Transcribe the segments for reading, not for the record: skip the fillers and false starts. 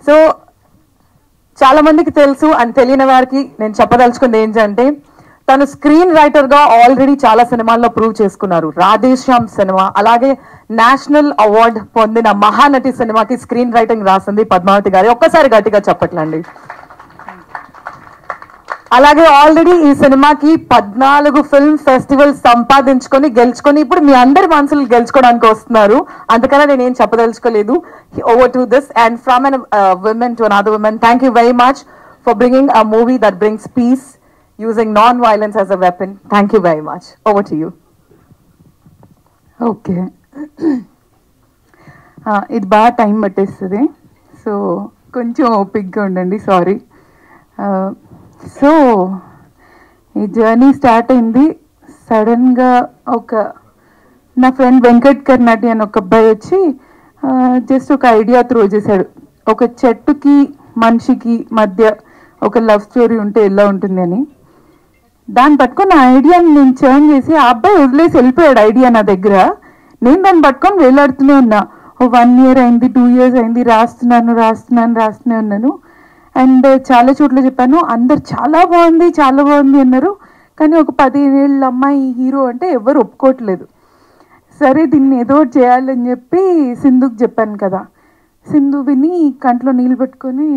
So చాలా మందికి తెలుసు అండ్ తెలియని వారికి నేను చెప్పదలుచుకుంది ఏంటంటే తను స్క్రీన్ రైటర్ గా ఆల్రెడీ చాలా సినిమాల్లో ప్రూవ్ చేసుకున్నారు. రాధేశ్యామ్ సినిమా, అలాగే నేషనల్ అవార్డ్ పొందిన మహానటి సినిమాకి స్క్రీన్ రైటింగ్ రాసింది పద్మావతి గారి. ఒక్కసారి గట్టిగా చెప్పట్లండి. అలాగే ఆల్రెడీ ఈ సినిమాకి 14 ఫిల్మ్ ఫెస్టివల్ సంపాదించుకొని గెలుచుకొని ఇప్పుడు మీ అందరి మనసులు గెలుచుకోవడానికి వస్తున్నారు. అందుకనే నేను ఏం చెప్పదలుచుకోలేదు. Over to this and from an women to another woman, thank you very much for bringing a movie that brings peace using non-violence as a weapon. Thank you very much. Over to you. Okay, ఇది బాగా time పట్టేస్తుంది, so కొంచెం ఓపిక్గా ఉండండి. Sorry. So ఈ journey start అయింది సడన్గా. నా ఫ్రెండ్ వెంకట్ కర్నాటి అని ఒక అబ్బాయి వచ్చి జస్ట్ ఒక ఐడియా త్రో చేశాడు. ఒక చెట్టుకి మనిషికి మధ్య ఒక లవ్ స్టోరీ ఉంటే ఎలా ఉంటుంది అని. దాన్ని పట్టుకొని ఆ ఐడియాని నేను చర్న్ చేసి ఆ అబ్బాయి వదిలేసి వెళ్ళిపోయాడు ఐడియా నా దగ్గర. నేను దాన్ని పట్టుకొని వేలాడుతూనే ఉన్నా. 1 year అయింది, 2 years అయింది, రాస్తూనే ఉన్నాను. అండ్ చాలా చోట్ల చెప్పాను, అందరు చాలా బాగుంది అన్నారు. కానీ ఒక 15 ఏళ్ళ అమ్మాయి హీరో అంటే ఎవరు ఒప్పుకోవట్లేదు. సరే దీన్ని ఏదో చేయాలని చెప్పి సింధుకి చెప్పాను కదా. సింధు విని కంట్లో నీళ్ళు పెట్టుకొని,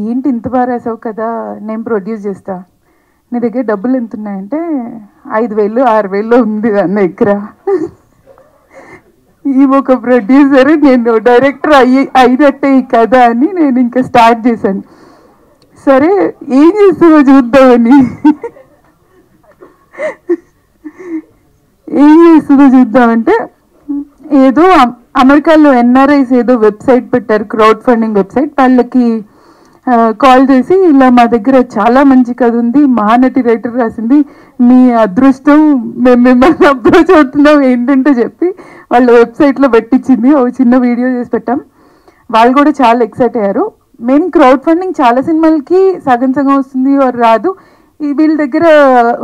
ఏంటి ఇంత బాగా రాసావు కదా, నేను ప్రొడ్యూస్ చేస్తా, నీ దగ్గర డబ్బులు ఎంత ఉన్నాయంటే 5,000 6,000 ఉంది దాని దగ్గర. ఈ ఒక ప్రొడ్యూసర్, నేను డైరెక్టర్ అయినట్టే కదా అని నేను ఇంకా స్టార్ట్ చేశాను. సరే ఏం చేస్తుందో చూద్దామంటే ఏదో అమెరికాలో NRIs ఏదో వెబ్సైట్ పెట్టారు, క్రౌడ్ ఫండింగ్ వెబ్సైట్. వాళ్ళకి కాల్ చేసి, ఇలా మా దగ్గర చాలా మంచి కథ ఉంది, మహానటి రైటర్ రాసింది, మీ అదృష్టం, మేము మిమ్మల్ని అప్రోచ్ అవుతున్నాం ఏంటంటే చెప్పి వాళ్ళ వెబ్సైట్లో పెట్టించింది. ఒక చిన్న వీడియో చేసి పెట్టాం. వాళ్ళు కూడా చాలా ఎక్సైట్ అయ్యారు. మెయిన్ క్రౌడ్ ఫండింగ్ చాలా సినిమాలకి సగం వస్తుంది రాదు. వీళ్ళ దగ్గర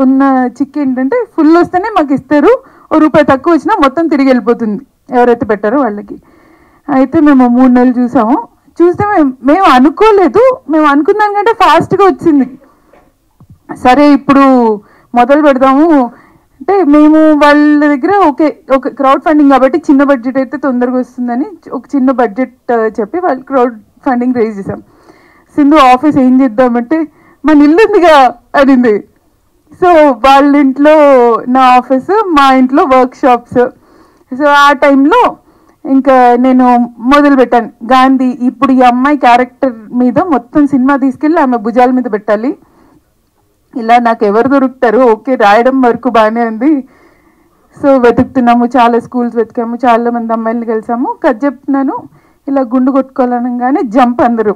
ఉన్న చిక్ ఏంటంటే ఫుల్ వస్తేనే మాకు ఇస్తారు, ₹1 తక్కువ వచ్చినా మొత్తం తిరిగి వెళ్ళిపోతుంది ఎవరైతే పెట్టారో వాళ్ళకి. అయితే మేము 3 నెలలు చూస్తే మేము అనుకోలేదు, మేము అనుకున్నాం కంటే ఫాస్ట్గా వచ్చింది. సరే ఇప్పుడు మొదలు పెడదాము అంటే మేము వాళ్ళ దగ్గర ఒక క్రౌడ్ ఫండింగ్ కాబట్టి చిన్న బడ్జెట్ అయితే తొందరగా వస్తుందని ఒక చిన్న బడ్జెట్ చెప్పి వాళ్ళు క్రౌడ్ ఫండింగ్ రేజ్ చేసాం. సింధు ఆఫీస్ ఏం చేద్దామంటే మన ఇల్లు ఉందిగా అనింది. సో వాళ్ళ ఇంట్లో నా ఆఫీసు, మా ఇంట్లో వర్క్ షాప్స్. సో ఆ టైంలో ఇంకా నేను మొదలు పెట్టాను, గాంధీ ఇప్పుడు ఈ అమ్మాయి క్యారెక్టర్ మీద మొత్తం సినిమా తీసుకెళ్ళి ఆమె భుజాల మీద పెట్టాలి. ఇలా నాకు ఎవరు దొరుకుతారు, ఓకే రాయడం వరకు బాగానే ఉంది. సో వెతుకుతున్నాము, చాలా స్కూల్స్ వెతికాము, చాలా మంది అమ్మాయిలను కలిసాము. కథ చెప్తున్నాను, ఇలా గుండు కొట్టుకోవాలనగానే జంప్. అందరూ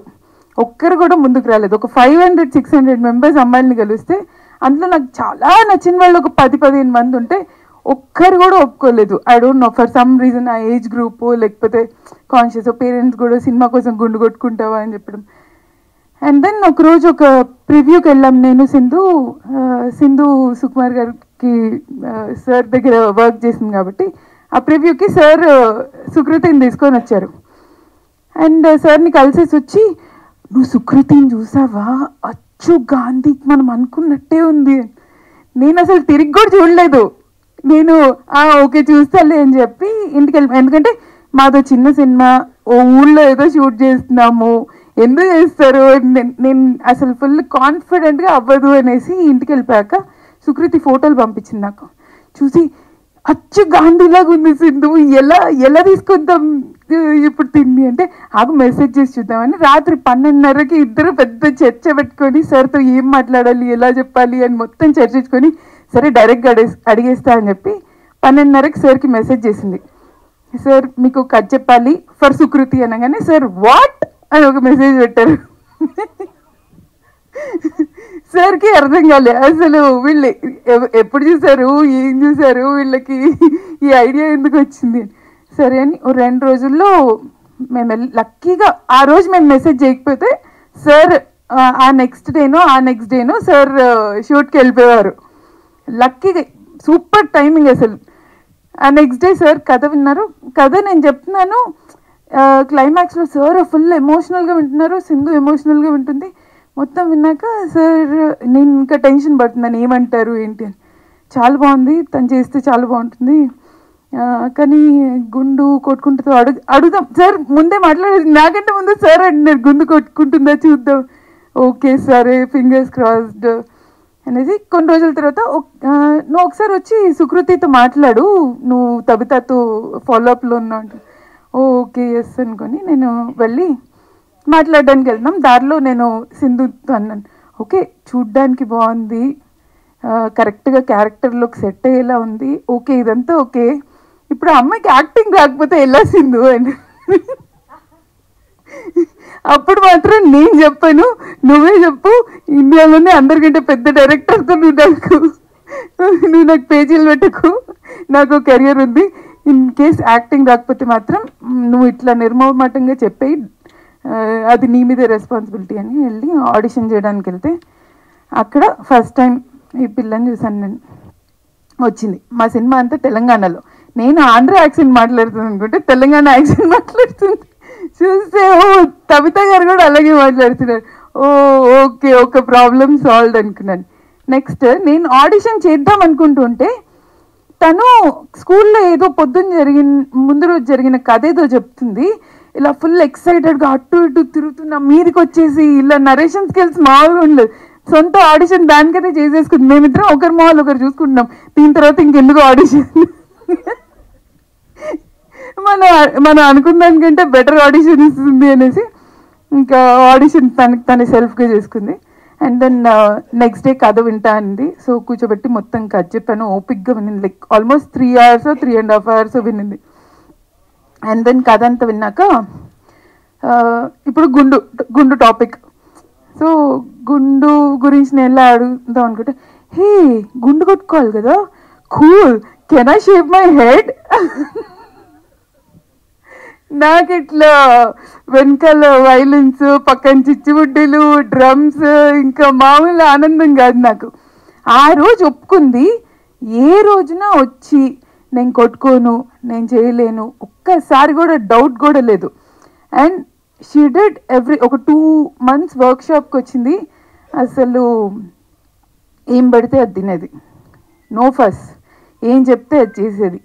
ఒక్కరు కూడా ముందుకు రాలేదు. ఒక 500-600 మెంబర్స్ అమ్మాయిలని కలిస్తే అందులో నాకు చాలా నచ్చిన వాళ్ళు ఒక 10-15 మంది ఉంటే ఒక్కరు కూడా ఒప్పుకోలేదు. I don't no, for some reason ఆ ఏజ్ గ్రూప్ లేకపోతే కాన్షియస్ పేరెంట్స్ కూడా సినిమా కోసం గుండు కొట్టుకుంటావా అని చెప్పడం. అండ్ దెన్ ఒకరోజు ఒక ప్రివ్యూకి వెళ్ళాం, నేను సింధు సుకుమార్ గారికి సార్ దగ్గర వర్క్ చేసింది కాబట్టి ఆ ప్రివ్యూకి సార్ సుకృతిని తీసుకొని వచ్చారు. అండ్ సార్ని కలిసేసి వచ్చి, నువ్వు సుకృతిని చూసావా, అచ్చు గాంధీకి మనం అనుకున్నట్టే ఉంది. నేను అసలు తిరిగి కూడా చూడలేదు. నేను ఓకే చూస్తాలే అని చెప్పి ఇంటికి వెళ్ళి, ఎందుకంటే మాదో చిన్న సినిమా, ఓ ఊళ్ళో ఏదో షూట్ చేస్తున్నాము, ఎందుకు చేస్తారు, నేను అసలు ఫుల్ కాన్ఫిడెంట్గా అవ్వదు అనేసి ఇంటికి వెళ్ళిపోయాక సుకృతి ఫోటోలు పంపించింది నాకు. చూసి అచ్చు గాంధీలాగా ఉంది సింధు, ఎలా తీసుకొద్దాం ఇప్పుడు తిండి అంటే ఆకు మెసేజ్ చేసి చూద్దామని రాత్రి 12:30కి ఇద్దరు పెద్ద చర్చ పెట్టుకొని సార్తో ఏం మాట్లాడాలి, ఎలా చెప్పాలి అని మొత్తం చర్చించుకొని, సరే డైరెక్ట్గా అడిగేస్తా అని చెప్పి 12:30కి సార్కి మెసేజ్ చేసింది. సార్ మీకు కథ చెప్పాలి ఫర్ సుకృతి అనగానే సార్ వాట్ అని ఒక మెసేజ్ పెట్టారు. సార్కి అర్థం కాలే అసలు వీళ్ళు ఎప్పుడు చూసారు, ఏం చూసారు, వీళ్ళకి ఈ ఐడియా ఎందుకు వచ్చింది. సరే అని 2 రోజుల్లో మేము లక్కీగా ఆ రోజు మేము మెసేజ్ చేయకపోతే సార్ ఆ నెక్స్ట్ డేనో సార్ షూట్కి వెళ్ళిపోయేవారు. లక్కీగా సూపర్ టైమింగ్ అసలు. ఆ నెక్స్ట్ డే సార్ కథ విన్నారు. కథ నేను చెప్తున్నాను, క్లైమాక్స్లో సార్ ఫుల్ ఎమోషనల్గా వింటున్నారు, సింధు ఎమోషనల్గా వింటుంది. మొత్తం విన్నాక సార్ నేను ఇంకా టెన్షన్ పడుతున్నాను ఏమంటారు ఏంటి అని. చాలా బాగుంది, తను చేస్తే చాలా బాగుంటుంది, కానీ గుండు కొట్టుకుంటుందో అడుగుదాం సార్ ముందే మాట్లాడేది, నాకంటే ముందు సార్ అంటున్నారు గుండు కొట్టుకుంటుందా చూద్దాం. ఓకే సరే ఫింగర్స్ క్రాస్డ్ అనేది. కొన్ని రోజుల తర్వాత నువ్వు ఒకసారి వచ్చి సుకృతితో మాట్లాడు, నువ్వు తబితాతో ఫాలోఅప్లో ఉన్నావు అంటే ఓకే ఎస్ అనుకొని నేను వెళ్ళి మాట్లాడడానికి వెళ్తున్నాం. దారిలో నేను సింధుతో అన్నాను, ఓకే చూడ్డానికి బాగుంది, కరెక్ట్గా క్యారెక్టర్లోకి సెట్ అయ్యేలా ఉంది, ఓకే ఇదంతా ఓకే, ఇప్పుడు అమ్మాయికి యాక్టింగ్ రాకపోతే ఎలా సింధు అని. అప్పుడు మాత్రం నేను చెప్పాను, నువ్వే చెప్పు, ఇండియాలోనే అందరికంటే పెద్ద డైరెక్టర్తో నువ్వు నాకు పేజీలు పెట్టకు, నాకు కెరియర్ ఉంది, ఇన్ కేస్ యాక్టింగ్ రాకపోతే మాత్రం నువ్వు ఇట్లా నిర్మోహమాటంగా చెప్పేయి, అది నీ మీదే రెస్పాన్సిబిలిటీ అని వెళ్ళి ఆడిషన్ చేయడానికి వెళ్తే అక్కడ ఫస్ట్ టైం ఈ పిల్లని చూసాను నేను. వచ్చింది మా సినిమా అంతా తెలంగాణలో, నేను ఆంధ్ర యాక్సెంట్ మాట్లాడుతుంది అనుకుంటే తెలంగాణ యాక్సెంట్ మాట్లాడుతుంది. చూస్తే ఓ తబితా గారు కూడా అలాగే మాట్లాడుతున్నారు, ఓ ఓకే ఒక ప్రాబ్లం సాల్వ్ అనుకున్నాను. నెక్స్ట్ నేను ఆడిషన్ చేద్దాం అనుకుంటుంటే తను స్కూల్లో ఏదో పొద్దున్న ముందు రోజు జరిగిన కథ ఏదో చెప్తుంది, ఇలా ఫుల్ ఎక్సైటెడ్గా అటు ఇటు తిరుగుతున్నా, మీదకి వచ్చేసి ఇలా నరేషన్ స్కిల్స్ మామూలుగా ఉండలేదు, సొంత ఆడిషన్ దానికైతే చేసేసుకుంది. మేమిద్దరం ఒకరి మొహాలు ఒకరు చూసుకుంటున్నాం, దీని తర్వాత ఇంకెందుకు ఆడిషన్, మనం అనుకున్న దానికంటే బెటర్ ఆడిషన్ ఇస్తుంది అనేసి ఇంకా ఆడిషన్ తన సెల్ఫ్గా చేసుకుంది. అండ్ దెన్ నెక్స్ట్ డే కథ వింటా అంది, సో కూర్చోబెట్టి మొత్తం కథ చెప్పాను, ఓపిక్గా వినింది, లైక్ ఆల్మోస్ట్ 3 hours 3.5 hours వినింది. అండ్ దెన్ కథ అంతా విన్నాక ఇప్పుడు గుండు టాపిక్. సో గుండు గురించి నేను ఎలా అడుగుదాం అనుకుంటే, హే గుండు కొట్టుకోవాలి కదా, cool, can I shave my head. నాకు ఇట్లా వెనకాల వైలెన్స్, పక్కన చిచ్చుబుడ్డీలు, డ్రమ్స్, ఇంకా మామూలు ఆనందం కాదు నాకు. ఆ రోజు ఒప్పుకుంది, ఏ రోజున వచ్చి నేను కొట్టుకోను, నేను చేయలేను, ఒక్కసారి కూడా డౌట్ కూడా లేదు. అండ్ షీ డిడ్ ఒక 2 months వర్క్షాప్కి వచ్చింది, అసలు ఏం పడితే అది తినేది, నో ఫస్, ఏం చెప్తే అది చేసేది,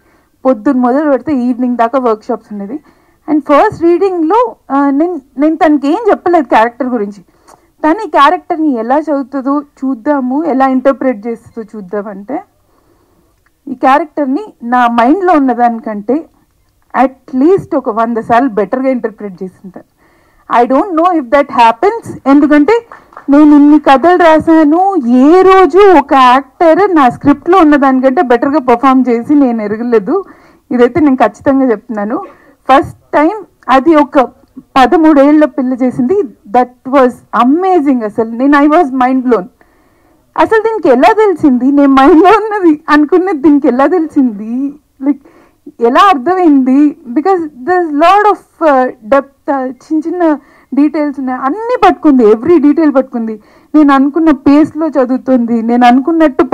పొద్దున్న మొదలు పెడితే ఈవినింగ్ దాకా వర్క్షాప్స్ ఉండేది. అండ్ ఫస్ట్ రీడింగ్లో నేను తనకి ఏం చెప్పలేదు క్యారెక్టర్ గురించి, తను ఈ క్యారెక్టర్ని ఎలా చదువుతుందో చూద్దాము, ఎలా ఇంటర్ప్రిట్ చేస్తుందో చూద్దామంటే ఈ క్యారెక్టర్ని నా మైండ్లో ఉన్నదానికంటే అట్లీస్ట్ ఒక 100 సార్లు బెటర్గా ఇంటర్ప్రిట్ చేసింటాను. I don't know if that happens, ఎందుకంటే నేను ఇన్ని కథలు రాశాను, ఏ రోజు ఒక యాక్టర్ నా స్క్రిప్ట్లో ఉన్నదానికంటే బెటర్గా పర్ఫామ్ చేసి నేను ఎరగలేదు. ఇదైతే నేను ఖచ్చితంగా చెప్తున్నాను. ఫస్ట్ టైం అది ఒక 13 ఏళ్ల పిల్ల చేసింది, దట్ వాజ్ అమేజింగ్. అసలు ఐ వాజ్ మైండ్ బ్లోన్. అసలు దీనికి ఎలా తెలిసింది, నేను మైండ్లో ఉన్నది అనుకున్నది దీనికి ఎలా తెలిసింది, లైక్ ఎలా అర్థమైంది, because there lot of depth, చిన్న చిన్న డీటెయిల్స్ ఉన్నాయి, అన్నీ పట్టుకుంది, ఎవ్రీ డీటెయిల్ పట్టుకుంది. నేను అనుకున్న పేస్లో చదువుతుంది, నేను అనుకున్నట్టు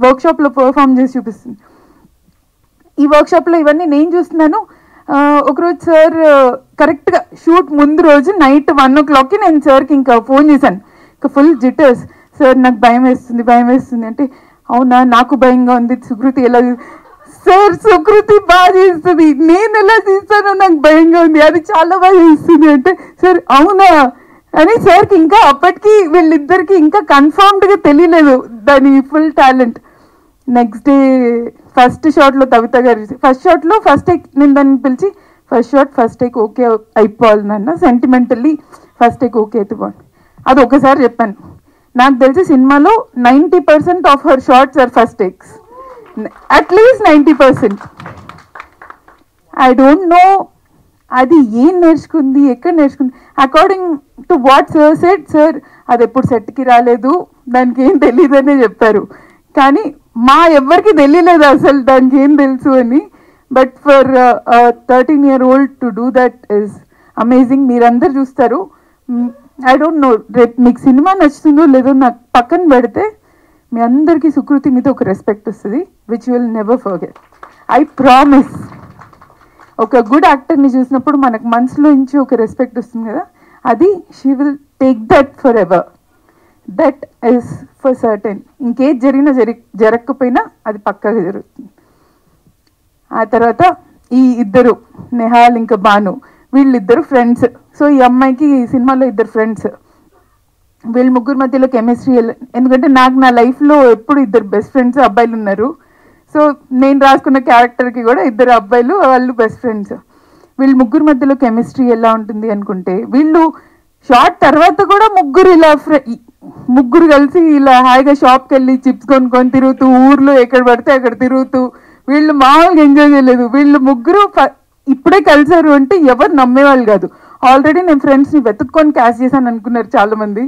వర్క్షాప్లో పర్ఫామ్ చేసి చూపిస్తుంది. ఈ వర్క్షాప్లో ఇవన్నీ నేను చూస్తున్నాను. ఒకరోజు సార్ కరెక్ట్గా షూట్ ముందు రోజు నైట్ 1 o'clockకి నేను సార్కి ఇంకా ఫోన్ చేశాను, ఇంకా ఫుల్ జిటర్స్, సార్ నాకు భయం వేస్తుంది అంటే, అవునా నాకు భయంగా ఉంది, సుకృతి ఎలా, సార్ సుకృతి బాగా చేస్తుంది, నేను ఎలా చేస్తానో నాకు భయంగా ఉంది, అది చాలా బాగా చేస్తుంది అంటే, సార్ అవునా అని సార్కి ఇంకా అప్పటికి వీళ్ళిద్దరికి ఇంకా కన్ఫర్మ్డ్గా తెలియలేదు దాని full talent. Next day first షాట్లో తబితా గారు ఫస్ట్ షాట్లో ఫస్ట్ టేక్ నేను దాన్ని పిలిచి ఫస్ట్ టేక్ ఓకే అయిపోవాలి నాన్న, సెంటిమెంటల్లీ ఫస్ట్ టేక్ ఓకే అయితే బాగుంది, అది ఒకసారి చెప్పాను. నాకు తెలిసి సినిమాలో 90% of her shots are first takes, at least 90%. I don't know అది ఏం నేర్చుకుంది, ఎక్కడ నేర్చుకుంది. According to what sir said, sir అది ఎప్పుడు సెట్కి రాలేదు, దానికి ఏం తెలియదు అనే చెప్పారు, కానీ మా ఎవ్వరికి తెలియలేదు అసలు దానికి ఏం తెలుసు అని. But for 13-year-old to do that is amazing. మీరందరు చూస్తారు, ఐ డోంట్ నో రేపు మీకు సినిమా నచ్చుతుందో లేదో నాకు పక్కన పెడితే మీ అందరికీ సుకృతి మీద ఒక రెస్పెక్ట్ వస్తుంది, which will never forget, I promise. ఒక గుడ్ యాక్టర్ని చూసినప్పుడు మనకు మనసులో నుంచి ఒక రెస్పెక్ట్ వస్తుంది కదా, అది she will take that for ever. That is for certain. ఇంకేది జరిగినా జరగకపోయినా అది పక్కాగా జరుగుతుంది. ఆ తర్వాత ఈ ఇద్దరు నెహాల్ ఇంకా భాను, వీళ్ళిద్దరు ఫ్రెండ్స్. సో ఈ అమ్మాయికి ఈ సినిమాలో ఇద్దరు ఫ్రెండ్స్. వీళ్ళ ముగ్గురు మధ్యలో కెమిస్ట్రీ, ఎందుకంటే నాకు నా లైఫ్లో ఎప్పుడు ఇద్దరు బెస్ట్ ఫ్రెండ్స్ అబ్బాయిలు ఉన్నారు. సో నేను రాసుకున్న క్యారెక్టర్కి కూడా ఇద్దరు అబ్బాయిలు, వాళ్ళు బెస్ట్ ఫ్రెండ్స్. వీళ్ళ ముగ్గురు మధ్యలో కెమిస్ట్రీ ఎలా ఉంటుంది అనుకుంటే, వీళ్ళు షార్ట్ తర్వాత కూడా ముగ్గురు కలిసి ఇలా హాయిగా షాప్కి వెళ్ళి చిప్స్ కొనుక్కొని తిరుగుతూ, ఊర్లో ఎక్కడ పడితే అక్కడ తిరుగుతూ, వీళ్ళు మామూలుగా ఎంజాయ్ చేయలేదు. వీళ్ళు ముగ్గురు ఇప్పుడే కలిసారు అంటే ఎవరు నమ్మేవాళ్ళు కాదు. ఆల్రెడీ నేను ఫ్రెండ్స్ని వెతుక్కొని క్యాష్ చేశాను అనుకున్నారు చాలామంది.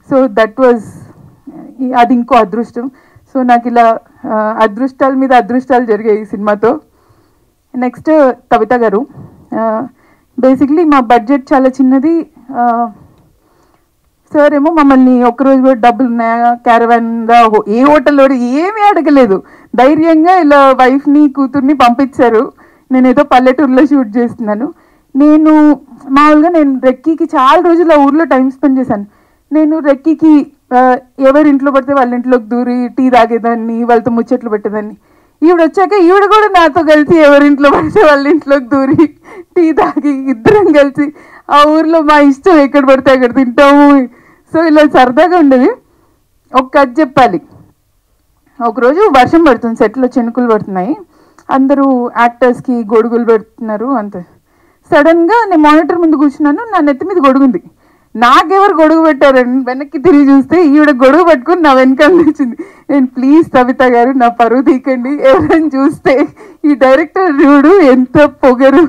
సో దట్ వాజ్, అది ఇంకో అదృష్టం. సో నాకు ఇలా అదృష్టాల మీద అదృష్టాలు జరిగాయి ఈ సినిమాతో. నెక్స్ట్ కవిత గారు. బేసిక్లీ మా బడ్జెట్ చాలా చిన్నది. సార్ ఏమో మమ్మల్ని ఒక్కరోజు కూడా డబ్బులు ఉన్నాయా, క్యారవాన్గా, ఏ హోటల్లో ఏమీ అడగలేదు. ధైర్యంగా ఇలా వైఫ్ని కూతుర్ని పంపించారు. నేను ఏదో పల్లెటూరులో షూట్ చేస్తున్నాను. నేను రెక్కీకి చాలా రోజులు ఆ ఊర్లో టైం స్పెండ్ చేశాను. నేను రెక్కీకి ఎవరి ఇంట్లో పడితే వాళ్ళ ఇంట్లోకి దూరి టీ తాగేదాన్ని, వాళ్ళతో ముచ్చట్లు పెట్టేదాన్ని. ఈవిడ వచ్చాక ఈవిడ కూడా నాతో కలిసి ఎవరింట్లో పడితే వాళ్ళ ఇంట్లోకి దూరి టీ తాగి ఇద్దరం కలిసి ఆ ఊర్లో మా ఇష్టం ఎక్కడ పడితే అక్కడ తింటాము. సో ఇలా సరదాగా ఉండేది. ఒక కథ చెప్పాలి. ఒకరోజు వర్షం పడుతుంది, సెట్లో చినుకులు పడుతున్నాయి, అందరూ యాక్టర్స్కి గొడుగులు పెడుతున్నారు. అంతే సడన్గా నేను మానిటర్ ముందు కూర్చున్నాను, నా నెత్తి మీద గొడుగుంది. నాకెవరు గొడుగు పెట్టారని వెనక్కి తిరిగి చూస్తే ఈవిడ గొడుగు పట్టుకుని నా వెనకాల నిలిచింది. నేను ప్లీజ్ కవిత గారు నా పరువు తీకండి, ఎవరైనా చూస్తే ఈ డైరెక్టర్ చూడు ఎంత పొగరు,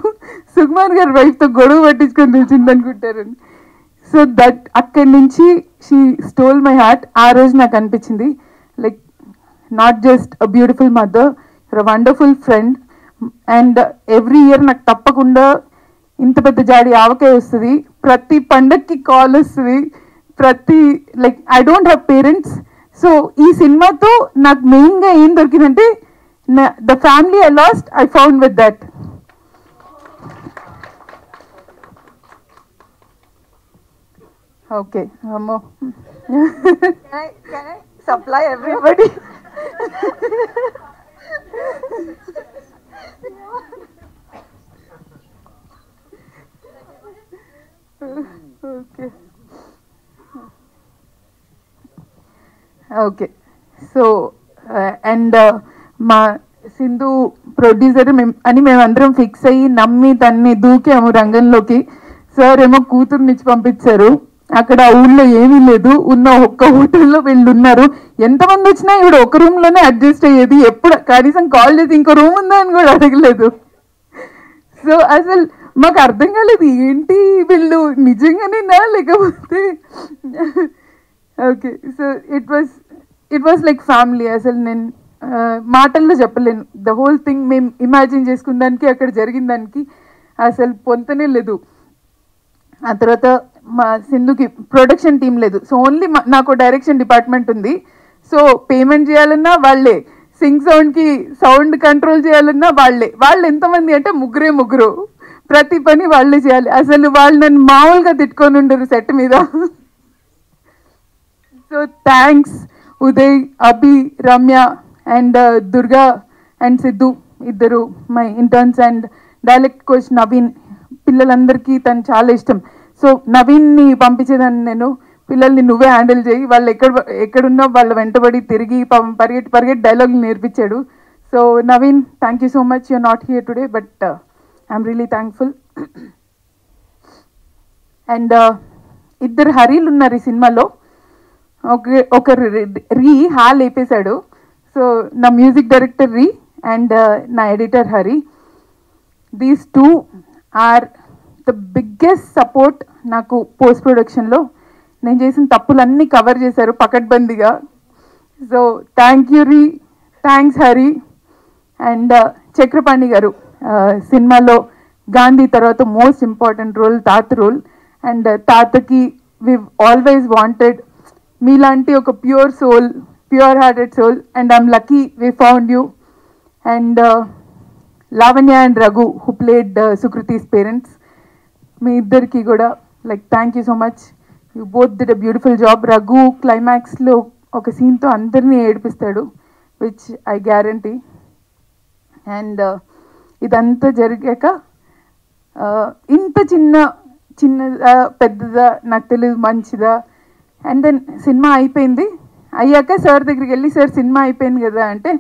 సుకుమార్ గారి వైఫ్తో గొడుగు పట్టించుకొని నిలిచింది అనుకుంటారని. సో దట్ అక్కడి నుంచి షీ స్టోల్ మై హార్ట్. ఆ రోజు నాకు అనిపించింది like not just a beautiful mother, you're a wonderful friend. And every year నాకు తప్పకుండా ఇంత పెద్ద జాడి ఆవకాయ వస్తుంది, ప్రతి పండక్కి కాల్ వస్తుంది, like I don't have parents. So ఈ సినిమాతో నాకు మెయిన్గా ఏం దొరికిందంటే the family I lost I found with that. Okay అమ్మో, can I supply everybody? Okay. So and మా సింధు ప్రొడ్యూసర్ అని మేమందరం ఫిక్స్ అయ్యి నమ్మి తన్ని దూకాము రంగంలోకి. సార్ ఏమో కూతుర్నిచ్చి పంపించారు. అక్కడ ఊళ్ళో ఏమీ లేదు, ఉన్న ఒక్క హోటల్లో వీళ్ళు ఉన్నారు. ఎంతమంది వచ్చినా ఇవిడ ఒక రూమ్లోనే అడ్జస్ట్ అయ్యేది. ఎప్పుడు కనీసం కాల్ చేసి ఇంకో రూమ్ ఉందా అని కూడా అడగలేదు. సో అసలు మాకు అర్థం కాలేదు, ఏంటి వీళ్ళు నిజంగానేనా లేకపోతే. Okay. So it was like family. అసలు నేను మాటల్లో చెప్పలేను. ద హోల్ థింగ్ మేము ఇమాజిన్ చేసుకున్న దానికి అక్కడ జరిగిన దానికి అసలు పొంతనే లేదు. ఆ తర్వాత మా సింధుకి ప్రొడక్షన్ టీం లేదు. సో ఓన్లీ నాకు డైరెక్షన్ డిపార్ట్మెంట్ ఉంది. సో పేమెంట్ చేయాలన్నా వాళ్ళే, సౌండ్కి సౌండ్ కంట్రోల్ చేయాలన్నా వాళ్ళే. వాళ్ళు ఎంతమంది అంటే ముగ్గురు, ప్రతి పని వాళ్ళే చేయాలి. అసలు వాళ్ళు నన్ను మామూలుగా తిట్టుకొని ఉండరు సెట్ మీద. So thanks Uday, Abhi, Ramya and Durga and Siddhu, ఇద్దరు my interns, and direct coach Naveen. పిల్లలందరికీ తను చాలా ఇష్టం. సో నవీన్ని పంపించేదాన్ని నేను, పిల్లల్ని నువ్వే హ్యాండిల్ చేయి, వాళ్ళు ఎక్కడున్నా వాళ్ళ వెంటబడి తిరిగి పరిగెట్టి డైలాగులు నేర్పించాడు. So Naveen, thank you so much. You're not here today but I'm really thankful. And ఇద్దరు హరీలు ఉన్నారు ఈ సినిమాలో. ఒకరు హాల్ వేపేశాడు. సో నా మ్యూజిక్ డైరెక్టర్ రీ అండ్ నా editor Hari. These two are the biggest support నాకు పోస్ట్ ప్రొడక్షన్లో. నేను చేసిన తప్పులన్నీ కవర్ చేశారు పకడ్బందీగా. సో థ్యాంక్ యూ రీ, థ్యాంక్స్ హరి. అండ్ చక్రపాణి గారు సినిమాలో గాంధీ తర్వాత మోస్ట్ ఇంపార్టెంట్ రోల్ తాత రోల్. అండ్ తాతకి వి ఆల్వేస్ వాంటెడ్ మీలాంటి ఒక pure soul, pure hearted soul, and I'm lucky we found you. And Lavanya and Raghu who played Sukriti's parents, మీ ఇద్దరికి కూడా like thank you so much. You both did a beautiful job. Raghu క్లైమాక్స్లో ఒక సీన్తో అందరినీ ఏడిపిస్తాడు, విచ్ ఐ గ్యారంటీ. అండ్ ఇదంతా జరిగాక ఇంత చిన్నదా పెద్దదా నాకు తెలియదు, మంచిదా. అండ్ దెన్ సినిమా అయ్యాక సార్ దగ్గరికి వెళ్ళి, సార్ సినిమా అయిపోయింది కదా అంటే,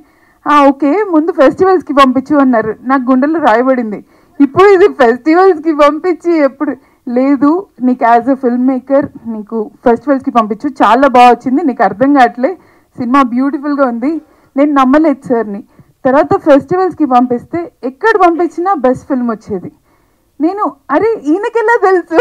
ఓకే ముందు ఫెస్టివల్స్కి పంపించు అన్నారు. నాకు గుండెల్లో రాయబడింది, ఇప్పుడు ఇది ఫెస్టివల్స్కి పంపించి ఎప్పుడు లేదు, నీకు యాజ్ అ ఫిల్మ్ మేకర్ నీకు ఫెస్టివల్స్కి పంపించు, చాలా బాగా వచ్చింది, నీకు అర్థం కావట్లే, సినిమా బ్యూటిఫుల్గా ఉంది. నేను నమ్మలేదు సార్ని. తర్వాత ఫెస్టివల్స్కి పంపిస్తే ఎక్కడ పంపించినా బెస్ట్ ఫిల్మ్ వచ్చేది. నేను అరే ఈయనకెలా తెలుసు.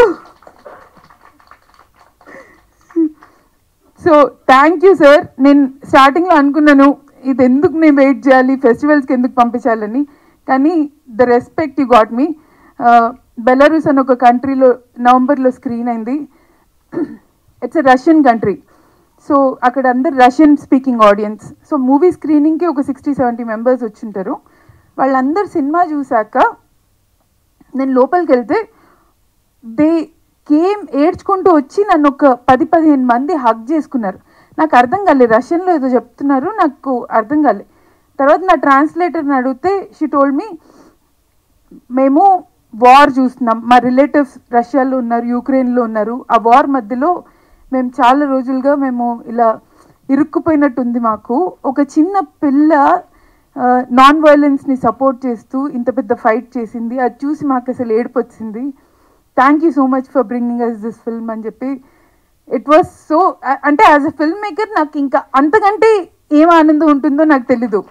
So thank you sir. నేను స్టార్టింగ్లో అనుకున్నాను ఇది ఎందుకు నేను వెయిట్ చేయాలి, ఫెస్టివల్స్కి ఎందుకు పంపించాలని, కానీ the respect you got me. Belarus అని ఒక కంట్రీలో నవంబర్లో స్క్రీన్ అయింది. It's a Russian country. So అక్కడ అందరు Russian speaking audience. So movie స్క్రీనింగ్కి ఒక 60-70 మెంబర్స్ వచ్చింటారు. వాళ్ళందరూ సినిమా చూశాక నేను లోపలికి వెళ్తే దే కేమ్ ఏడ్చుకుంటూ వచ్చి నన్ను ఒక 10-15 మంది హగ్ చేసుకున్నారు. నాకు అర్థం కాలేదు, రష్యన్లో ఏదో చెప్తున్నారు, నాకు అర్థం కాలేదు. తర్వాత నా ట్రాన్స్లేటర్ని అడిగితే షీ టోల్డ్ మీ, మేము వార్ చూస్తున్నాం, మా రిలేటివ్స్ రష్యాలో ఉన్నారు, యూక్రెయిన్లో ఉన్నారు, ఆ వార్ మధ్యలో మేము చాలా రోజులుగా మేము ఇలా ఇరుక్కుపోయినట్టుంది. మాకు ఒక చిన్న పిల్ల నాన్ వైలెన్స్ని సపోర్ట్ చేస్తూ ఇంత పెద్ద ఫైట్ చేసింది, అది చూసి మాకు అసలు ఏడుపు వచ్చింది. Thank you so much for bringing us this film అని చెప్పి. ఇట్ వాస్ సో, అంటే యాజ్ అ ఫిల్మ్ మేకర్ నాకు ఇంకా అంతకంటే ఏం ఆనందం ఉంటుందో నాకు తెలీదు.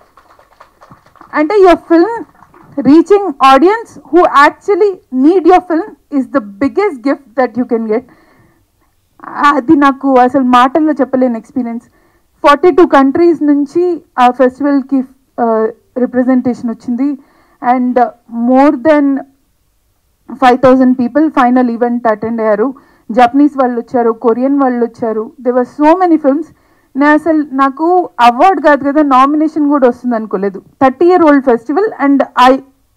అంటే your film reaching audience who actually need your film is the biggest gift that you can get. అది నాకు అసలు మాటల్లో చెప్పలేని ఎక్స్పీరియన్స్. 42 కంట్రీస్ నుంచి ఆ ఫెస్టివల్కి రిప్రజెంటేషన్ వచ్చింది. And more than 5,000 people final event attend అయ్యారు. జపనీస్ వాళ్ళు వచ్చారు, కొరియన్ వాళ్ళు వచ్చారు. There were so many films. నేను అసలు నాకు అవార్డ్ కాదు కదా, నామినేషన్ కూడా వస్తుంది అనుకోలేదు. 30-year-old ఫెస్టివల్ అండ్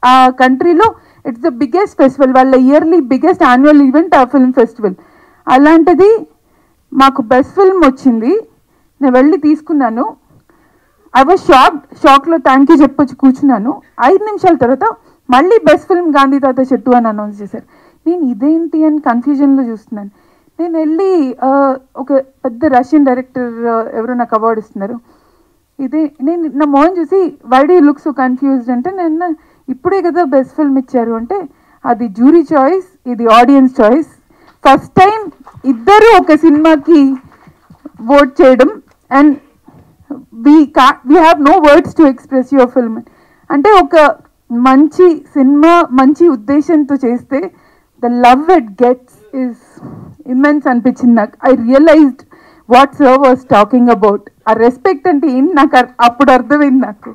ఆ కంట్రీలో ఇట్స్ ద బిగ్గెస్ట్ ఫెస్టివల్, వాళ్ళ ఇయర్లీ బిగ్గెస్ట్ యాన్యువల్ ఈవెంట్ ఆ ఫిల్మ్ ఫెస్టివల్. అలాంటిది మాకు బెస్ట్ ఫిల్మ్ వచ్చింది. నేను వెళ్ళి తీసుకున్నాను. ఐ వాజ్ షాక్లో థ్యాంక్ యూ చెప్పొచ్చి కూర్చున్నాను. 5 నిమిషాల తర్వాత మళ్ళీ బెస్ట్ ఫిల్మ్ గాంధీ తాత చెట్టు అని అనౌన్స్ చేశారు. నేను ఇదేంటి అని కన్ఫ్యూజన్లో చూస్తున్నాను. నేను వెళ్ళి ఒక పెద్ద రష్యన్ డైరెక్టర్ ఎవరో నాకు అవార్డు ఇస్తున్నారు. నేను నా మోహన్ చూసి why do you look so confused అంటే, నేను ఇప్పుడే కదా బెస్ట్ ఫిల్మ్ ఇచ్చారు అంటే, అది జ్యూరీ చాయిస్, ఇది ఆడియన్స్ చాయిస్. ఫస్ట్ టైం ఇద్దరు ఒక సినిమాకి ఓట్ చేయడం. And we have no words to express your film. అంటే ఒక మంచి సినిమా మంచి ఉద్దేశంతో చేస్తే the love it gets is immense అనిపించింది నాకు. I realized what sir was talking about. ఆ రెస్పెక్ట్ అంటే ఏంటి నాకు అప్పుడు అర్థమైంది నాకు.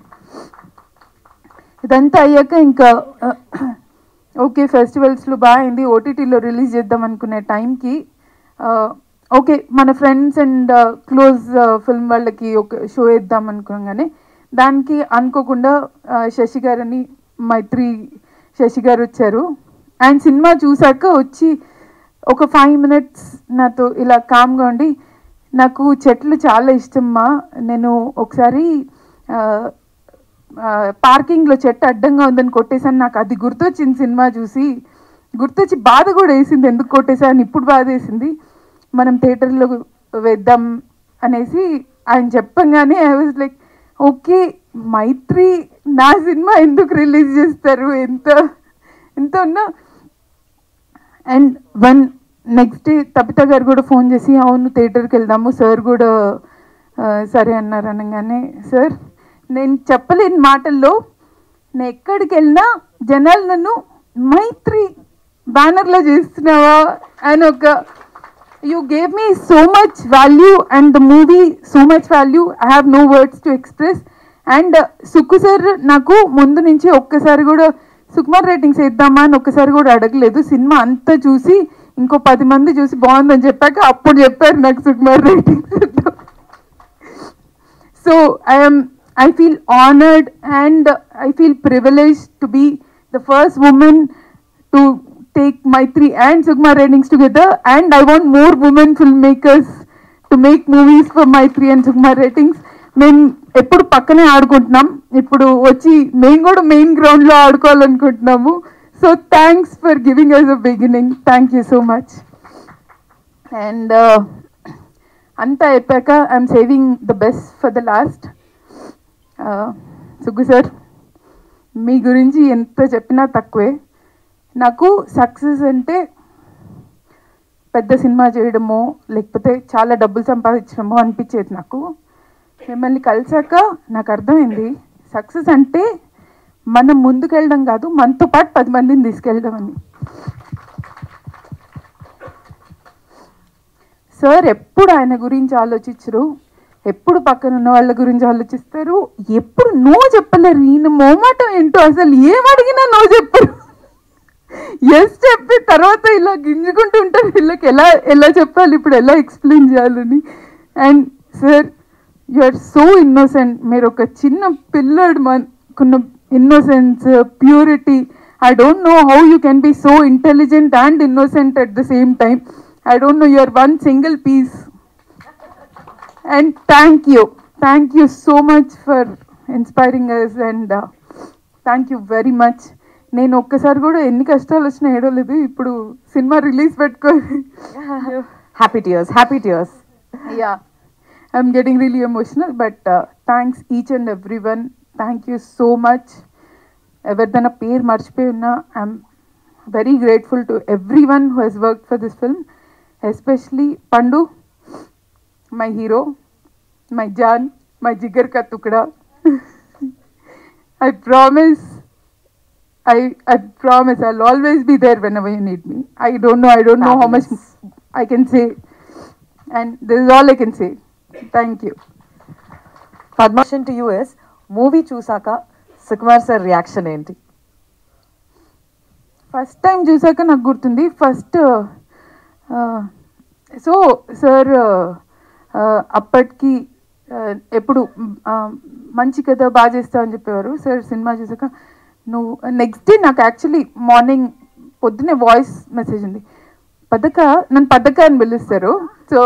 ఇదంతా అయ్యాక ఇంకా ఓకే ఫెస్టివల్స్లో బాగా అయింది, ఓటీటీలో రిలీజ్ చేద్దాం అనుకునే టైంకి ఓకే మన ఫ్రెండ్స్ అండ్ క్లోజ్ ఫిల్మ్ వాళ్ళకి ఒక షో వేద్దాం అనుకోగానే దానికి అనుకోకుండా శశి గారని మైత్రి శశి గారు వచ్చారు. ఆయన సినిమా చూశాక వచ్చి ఒక 5 minutes నాతో ఇలా కామ్గా ఉండి, నాకు చెట్లు చాలా ఇష్టమ్మా, నేను ఒకసారి పార్కింగ్లో చెట్టు అడ్డంగా ఉందని కొట్టేశాను, నాకు అది గుర్తొచ్చింది సినిమా చూసి, గుర్తొచ్చి బాధ కూడా వేసింది ఎందుకు కొట్టేశాను, ఇప్పుడు బాధ వేసింది, మనం థియేటర్లో వేద్దాం అనేసి ఆయన చెప్పంగానే ఐ వాజ్ లైక్ ఓకే మైత్రి నా సినిమా ఎందుకు రిలీజ్ చేస్తారు, ఎంత ఉన్నా. అండ్ నెక్స్ట్ డే తపిత గారు కూడా ఫోన్ చేసి అవును థియేటర్కి వెళ్దాము, సార్ కూడా సరే అన్నారు. అనగానే సార్ నేను చెప్పలేని మాటల్లో, నేను ఎక్కడికి వెళ్ళినా జనాలు నన్ను మైత్రి బ్యానర్లో చేస్తున్నావా అని ఒక you gave me so much value and the movie so much value. I have no words to express. And Sukku sir నాకు ముందు నుంచి ఒక్కసారి కూడా సుకుమార్ రేటింగ్స్ వేద్దామా అని ఒక్కసారి కూడా అడగలేదు. సినిమా అంతా చూసి ఇంకో 10 మంది చూసి బాగుందని చెప్పాక అప్పుడు చెప్పారు నాకు Sukumar ratings. So I feel honored and I feel privileged to be the first woman to take Maitri and Sugma Ratings together, and I want more women filmmakers to make movies for Maitri and Sugma Ratings. మేము ఎప్పుడు పక్కనే ఆడుకుంటున్నాం, ఇప్పుడు వచ్చి మేము కూడా main గ్రౌండ్లో ఆడుకోవాలనుకుంటున్నాము. So thanks for giving us a beginning. Thank you so much. And అంతా అయిపోయాక I'm saving the best for the last. Suggu sir, మీ గురించి ఎంత చెప్పినా తక్కువే. నాకు సక్సెస్ అంటే పెద్ద సినిమా చేయడమో లేకపోతే చాలా డబ్బులు సంపాదించడమో అనిపించేది. నాకు మిమ్మల్ని కలిసాక నాకు అర్థమైంది సక్సెస్ అంటే మనం ముందుకెళ్ళడం కాదు, మనతో పాటు 10 మందిని తీసుకెళ్ళడం అని. సార్ ఎప్పుడు ఆయన గురించి ఆలోచించరు, ఎప్పుడు పక్కన ఉన్న వాళ్ళ గురించి ఆలోచిస్తారు, ఎప్పుడు నో చెప్పలేరు. ఈయన మోమాటం ఏంటో, అసలు ఏం అడిగినా నో చెప్పరు. ఎస్ చెప్పి తర్వాత ఇలా గింజుకుంటూ ఉంటారు, వీళ్ళకి ఎలా చెప్పాలి, ఇప్పుడు ఎలా ఎక్స్ప్లెయిన్ చేయాలని. And sir you are so innocent. మీరు ఒక చిన్న పిల్లడు మనకున్న innocence, purity. I don't know how you can be so intelligent and innocent at the same time. I don't know, you are one single piece. And thank you so much for inspiring us, and thank you very much. నేను ఒక్కసారి కూడా ఎన్ని కష్టాలు వచ్చినా ఏడవలేదు. ఇప్పుడు cinema release పెట్టుకొని happy tears. Yeah, I'm getting really emotional, but thanks each and everyone. Thank you so much. ఎవరిదైనా పేరు మర్చిపోయి ఉన్నా, I'm very grateful to everyone who has worked for this film, especially Pandu, my hero, my Jaan, my jigar ka tukda. I promise I'll always be there whenever you need me. I don't know how much I can say, and this is all I can say. Thank you. Padmashan to you is, movie చూసాక Sukumar sir reaction ఏంటి? First time చూసాక నాకు గుర్తుంది. First so sir అప్పటికి ఎప్పుడు మంచి కథ బాగా చేస్తావు అని చెప్పేవారు. సార్ సినిమా చూసాక నువ్వు నెక్స్ట్ డే నాకు యాక్చువల్లీ మార్నింగ్ పొద్దునే వాయిస్ మెసేజ్ ఉంది, నన్ను పద్దక అని పిలుస్తారు. సో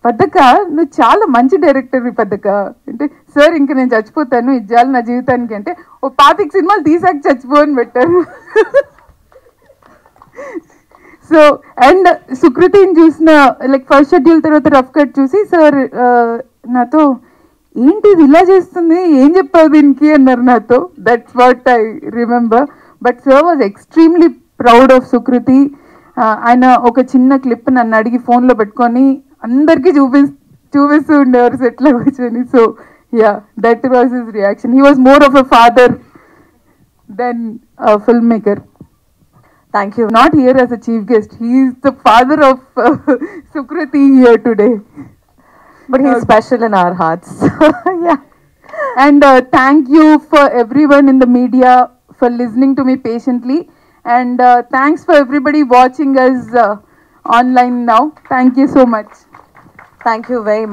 పద్దక నువ్వు చాలా మంచి డైరెక్టర్ పద్దక అంటే, సార్ ఇంకా నేను చచ్చిపోతాను, ఇది చాలు నా జీవితానికి అంటే, ఓ 25 సినిమాలు తీసాక చచ్చిపో అని పెట్టారు. సో అండ్ సుకృతిని చూసిన లైక్ ఫస్ట్ షెడ్యూల్ తర్వాత రఫ్ కట్ చూసి సార్ నాతో ఏంటి ఇది ఇలా చేస్తుంది, ఏం చెప్పావు దీనికి అన్నారు నాతో. That's what I remember. But sir was extremely proud of Sukriti. ఆయన ఒక చిన్న క్లిప్ నన్ను అడిగి ఫోన్లో పెట్టుకొని అందరికీ చూపిస్తూ ఉండేవారు సెట్లో కూర్చొని. So yeah, that was his reaction. He was more of a father than film maker. Thank you. Not here as a chief guest. He is the father of Sukriti here today. But he is special in our hearts. Yeah. And thank you for everyone in the media for listening to me patiently. And thanks for everybody watching us online now. Thank you so much. Thank you very much.